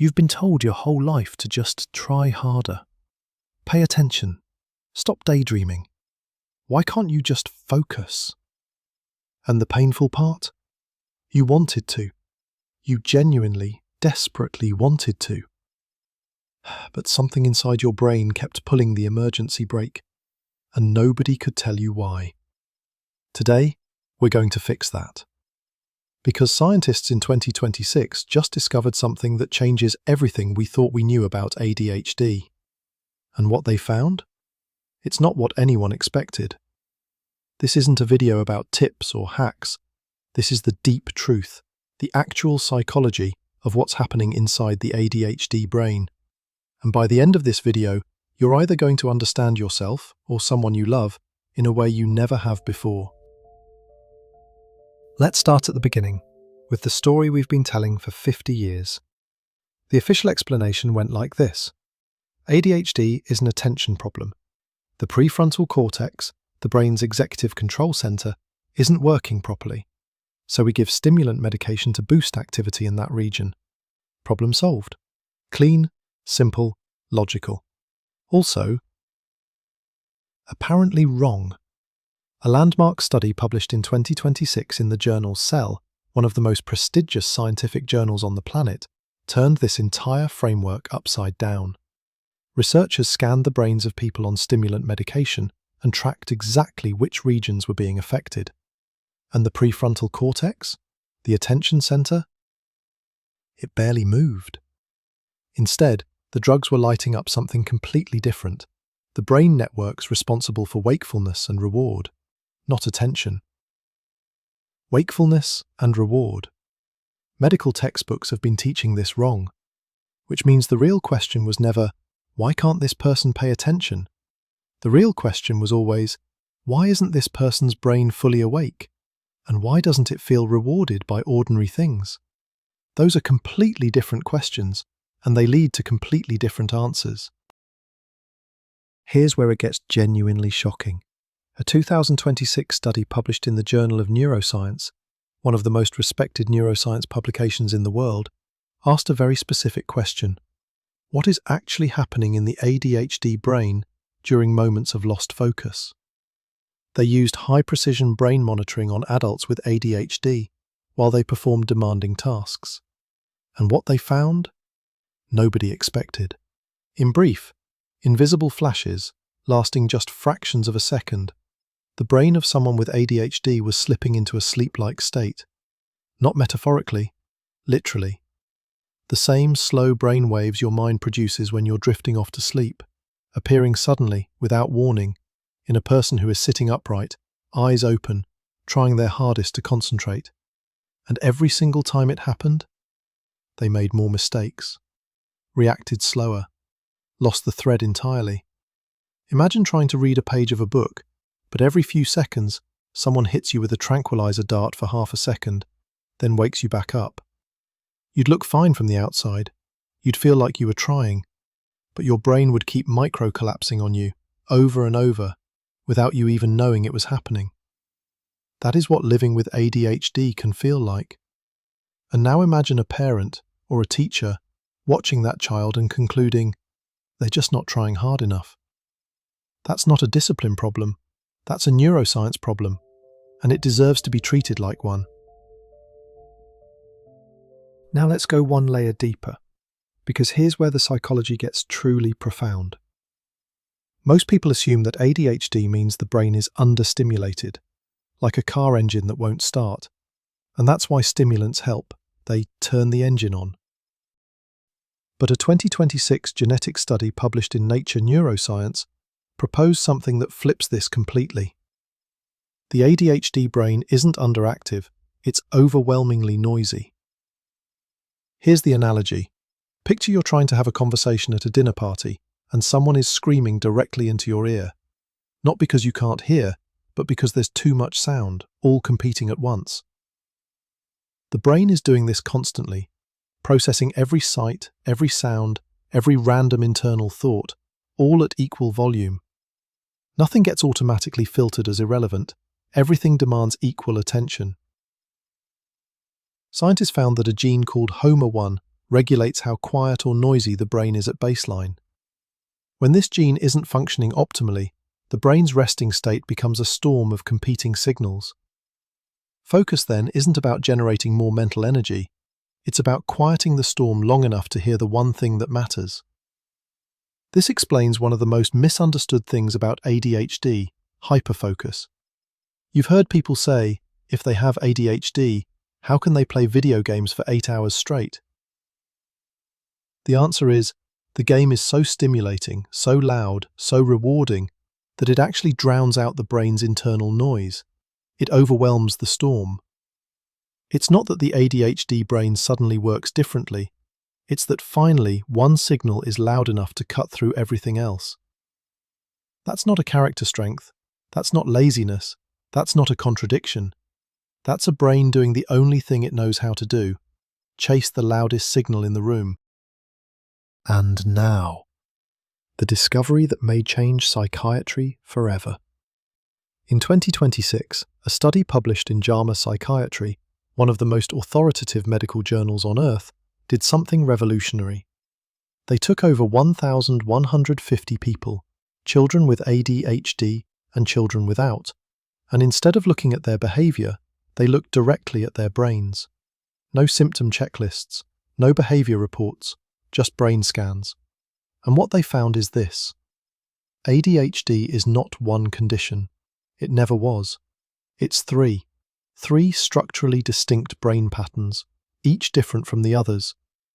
You've been told your whole life to just try harder. Pay attention. Stop daydreaming. Why can't you just focus? And the painful part? You wanted to. You genuinely, desperately wanted to. But something inside your brain kept pulling the emergency brake, and nobody could tell you why. Today, we're going to fix that. Because scientists in 2026 just discovered something that changes everything we thought we knew about ADHD. And what they found? It's not what anyone expected. This isn't a video about tips or hacks. This is the deep truth, the actual psychology of what's happening inside the ADHD brain. And by the end of this video, you're either going to understand yourself or someone you love in a way you never have before. Let's start at the beginning, with the story we've been telling for 50 years. The official explanation went like this. ADHD is an attention problem. The prefrontal cortex, the brain's executive control center, isn't working properly. So we give stimulant medication to boost activity in that region. Problem solved. Clean, simple, logical. Also, apparently wrong. A landmark study published in 2026 in the journal Cell, one of the most prestigious scientific journals on the planet, turned this entire framework upside down. Researchers scanned the brains of people on stimulant medication and tracked exactly which regions were being affected. And the prefrontal cortex, the attention center, it barely moved. Instead, the drugs were lighting up something completely different, the brain networks responsible for wakefulness and reward, not attention. Wakefulness and reward. Medical textbooks have been teaching this wrong, which means the real question was never, why can't this person pay attention? The real question was always, why isn't this person's brain fully awake? And why doesn't it feel rewarded by ordinary things? Those are completely different questions, and they lead to completely different answers. Here's where it gets genuinely shocking. A 2026 study published in the Journal of Neuroscience, one of the most respected neuroscience publications in the world, asked a very specific question. What is actually happening in the ADHD brain during moments of lost focus? They used high-precision brain monitoring on adults with ADHD while they performed demanding tasks. And what they found? Nobody expected. In brief, invisible flashes, lasting just fractions of a second, the brain of someone with ADHD was slipping into a sleep-like state. Not metaphorically, literally. The same slow brain waves your mind produces when you're drifting off to sleep, appearing suddenly, without warning, in a person who is sitting upright, eyes open, trying their hardest to concentrate. And every single time it happened, they made more mistakes, reacted slower, lost the thread entirely. Imagine trying to read a page of a book, but every few seconds, someone hits you with a tranquilizer dart for half a second, then wakes you back up. You'd look fine from the outside. You'd feel like you were trying, but your brain would keep micro-collapsing on you, over and over, without you even knowing it was happening. That is what living with ADHD can feel like. And now imagine a parent or a teacher watching that child and concluding, they're just not trying hard enough. That's not a discipline problem. That's a neuroscience problem, and it deserves to be treated like one. Now let's go one layer deeper, because here's where the psychology gets truly profound. Most people assume that ADHD means the brain is understimulated, like a car engine that won't start, and that's why stimulants help. They turn the engine on. But a 2026 genetic study published in Nature Neuroscience proposed something that flips this completely. The ADHD brain isn't underactive, it's overwhelmingly noisy. Here's the analogy. Picture you're trying to have a conversation at a dinner party, and someone is screaming directly into your ear. Not because you can't hear, but because there's too much sound, all competing at once. The brain is doing this constantly, processing every sight, every sound, every random internal thought, all at equal volume. Nothing gets automatically filtered as irrelevant. Everything demands equal attention. Scientists found that a gene called HOMA1 regulates how quiet or noisy the brain is at baseline. When this gene isn't functioning optimally, the brain's resting state becomes a storm of competing signals. Focus, then, isn't about generating more mental energy. It's about quieting the storm long enough to hear the one thing that matters. This explains one of the most misunderstood things about ADHD, hyperfocus. You've heard people say, if they have ADHD, how can they play video games for 8 hours straight? The answer is, the game is so stimulating, so loud, so rewarding, that it actually drowns out the brain's internal noise. It overwhelms the storm. It's not that the ADHD brain suddenly works differently. It's that finally one signal is loud enough to cut through everything else. That's not a character strength. That's not laziness. That's not a contradiction. That's a brain doing the only thing it knows how to do: chase the loudest signal in the room. And now, the discovery that may change psychiatry forever. In 2026, a study published in JAMA Psychiatry, one of the most authoritative medical journals on earth, did something revolutionary. They took over 1,150 people, children with ADHD and children without, and instead of looking at their behavior, they looked directly at their brains. No symptom checklists, no behavior reports, just brain scans. And what they found is this: ADHD is not one condition. It never was. It's three structurally distinct brain patterns, each different from the others,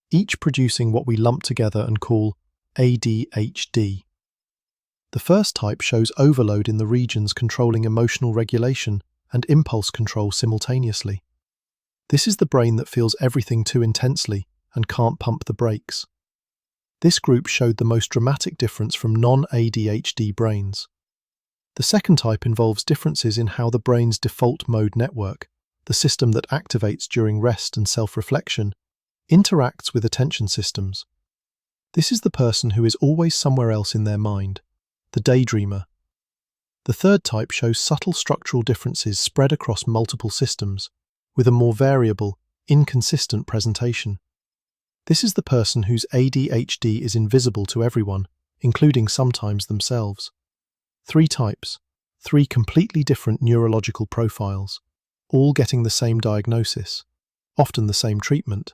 each producing what we lump together and call ADHD. The first type shows overload in the regions controlling emotional regulation and impulse control simultaneously. This is the brain that feels everything too intensely and can't pump the brakes. This group showed the most dramatic difference from non-ADHD brains. The second type involves differences in how the brain's default mode network, the system that activates during rest and self-reflection, interacts with attention systems. This is the person who is always somewhere else in their mind, the daydreamer. The third type shows subtle structural differences spread across multiple systems, with a more variable, inconsistent presentation. This is the person whose ADHD is invisible to everyone, including sometimes themselves. 3 types, 3 completely different neurological profiles, all getting the same diagnosis, often the same treatment.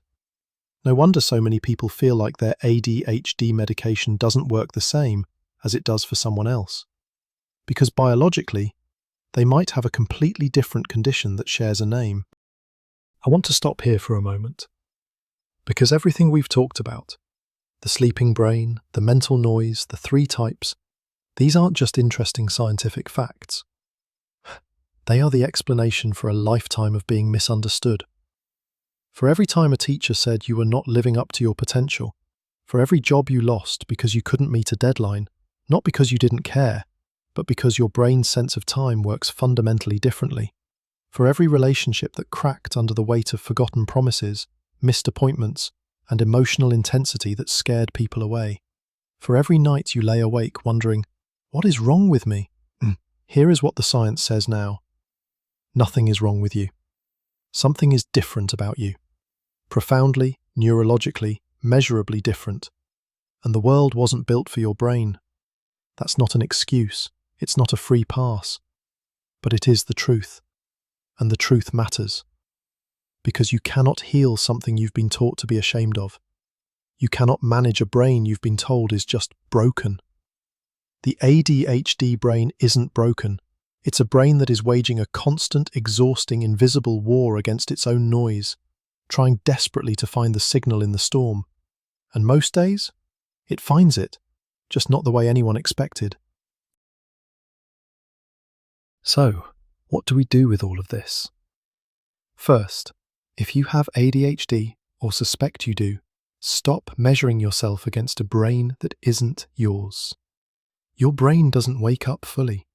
No wonder so many people feel like their ADHD medication doesn't work the same as it does for someone else. Because biologically, they might have a completely different condition that shares a name. I want to stop here for a moment. Because everything we've talked about, the sleeping brain, the mental noise, the 3 types, these aren't just interesting scientific facts. They are the explanation for a lifetime of being misunderstood. For every time a teacher said you were not living up to your potential, for every job you lost because you couldn't meet a deadline, not because you didn't care, but because your brain's sense of time works fundamentally differently, for every relationship that cracked under the weight of forgotten promises, missed appointments, and emotional intensity that scared people away, for every night you lay awake wondering, what is wrong with me? Here is what the science says now. Nothing is wrong with you. Something is different about you. Profoundly, neurologically, measurably different. And the world wasn't built for your brain. That's not an excuse. It's not a free pass. But it is the truth. And the truth matters. Because you cannot heal something you've been taught to be ashamed of. You cannot manage a brain you've been told is just broken. The ADHD brain isn't broken. It's a brain that is waging a constant, exhausting, invisible war against its own noise, trying desperately to find the signal in the storm. And most days, it finds it, just not the way anyone expected. So, what do we do with all of this? First, if you have ADHD or suspect you do, stop measuring yourself against a brain that isn't yours. Your brain doesn't wake up fully.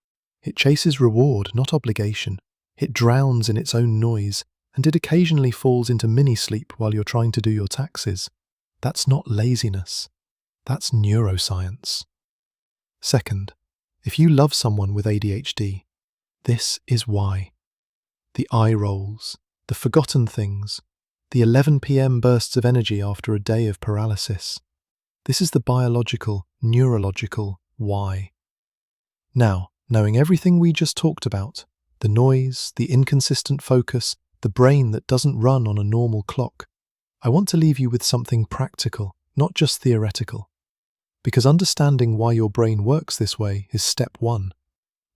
It chases reward, not obligation. It drowns in its own noise, and it occasionally falls into mini-sleep while you're trying to do your taxes. That's not laziness. That's neuroscience. Second, if you love someone with ADHD, this is why. The eye rolls, the forgotten things, The 11 p.m. bursts of energy after a day of paralysis. This is the biological, neurological why. Now, knowing everything we just talked about, the noise, the inconsistent focus, the brain that doesn't run on a normal clock, I want to leave you with something practical, not just theoretical. Because understanding why your brain works this way is step one.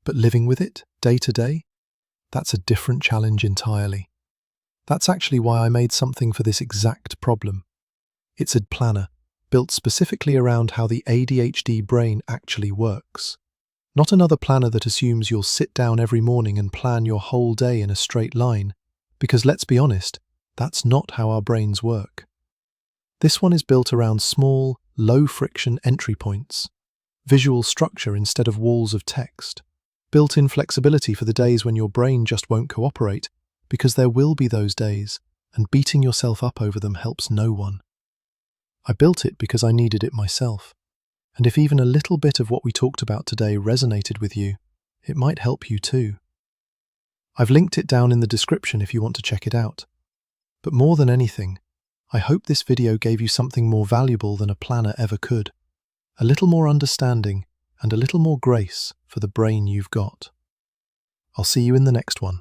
But living with it, day to day, that's a different challenge entirely. That's actually why I made something for this exact problem. It's a planner, built specifically around how the ADHD brain actually works. Not another planner that assumes you'll sit down every morning and plan your whole day in a straight line, because let's be honest, that's not how our brains work. This one is built around small, low-friction entry points, visual structure instead of walls of text, built-in flexibility for the days when your brain just won't cooperate, because there will be those days, and beating yourself up over them helps no one. I built it because I needed it myself, and if even a little bit of what we talked about today resonated with you, it might help you too. I've linked it down in the description if you want to check it out. But more than anything, I hope this video gave you something more valuable than a planner ever could. A little more understanding and a little more grace for the brain you've got. I'll see you in the next one.